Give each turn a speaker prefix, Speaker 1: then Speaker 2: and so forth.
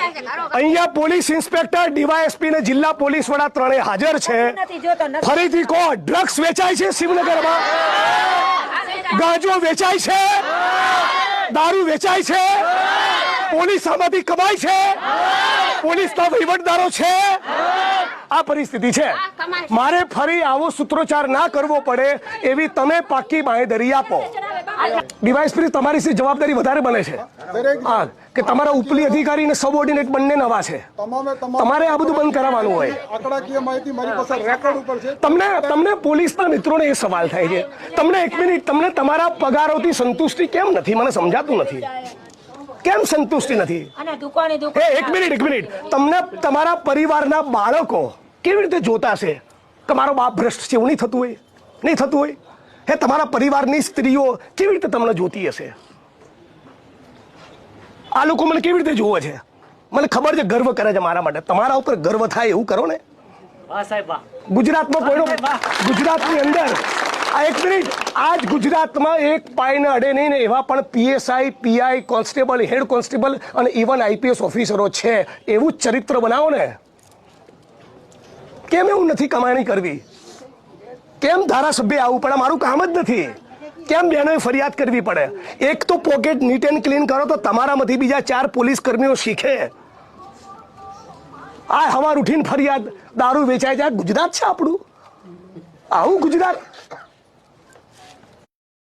Speaker 1: અહીંયા police inspector DYSP ને જિલ્લા પોલીસ વડા ત્રણેય હાજર છે। ફરીથી કહો, ડ્રગ્સ વેચાય છે શિવનગરમાં? ગાંજો વેચાય છે? દારૂ વેચાય છે? પોલીસ આમાંથી કમાય છે? પોલીસના વહીવટદારો છે? આ પરિસ્થિતિ છે। મારે ફરી આવો સૂત્રોચ્ચાર ના કરવો પડે એવી તમે પાકી બાંહેધરી આપો। ડીવાયએસપી તમારી સી જવાબદારી વધારે બને છે હા કે તમારા ઉપલી અધિકારી અને સબઓર્ડિનેટ બંને નવા છે, તમારે આ બધું બંધ કરાવવાનું હોય।
Speaker 2: આંકડાકીય માહિતી મારી પાસે રેકોર્ડ ઉપર છે।
Speaker 1: તમને પોલીસના મિત્રોને એ સવાલ થાય છે, તમને એક મિનિટ, તમને તમારા પગારોથી સંતુષ્ટિ કેમ નથી? મને સમજાતું નથી કેમ સંતુષ્ટિ નથી? એક મિનિટ, તમને તમારા પરિવારના બાળકો કેવી રીતે જોતા છે કે મારો બાપ ભ્રષ્ટ છે? એવું નહીં થતું હોય? હે, તમારા પરિવારની સ્ત્રીઓ કેવી રીતે તમને જોતી હશે? આ લોકો મને કેવી રીતે જોવે છે? મને ખબર છે, ગર્વ કરે છે મારા માટે। તમારા ઉપર ગર્વ થાય એવું કરો ને। ગુજરાતમાં ગુજરાતની અંદર આ એક મિનિટ, આજ ગુજરાતમાં એક પાયને અડે નહીં ને એવા પણ PSI, PI, constable, head constable અને ઇવન આઈપીએસ ઓફિસરો છે। એવું જ ચરિત્ર બનાવો ને। કેમ એવું નથી કમાણી કરવી? કેમ ધારાસભ્ય આવવું પડે? મારું કામ જ નથી। કેમ બહેનોએ ફરિયાદ કરવી પડે? એક તો પોકેટ નીટ એન્ડ ક્લીન કરો તો તમારામાંથી બીજા 4 પોલીસ કર્મીઓ શીખે। આ હવાર ઉઠીને ફરિયાદ, દારૂ વેચાય છે। ગુજરાત છે આપણું? આવું ગુજરાત?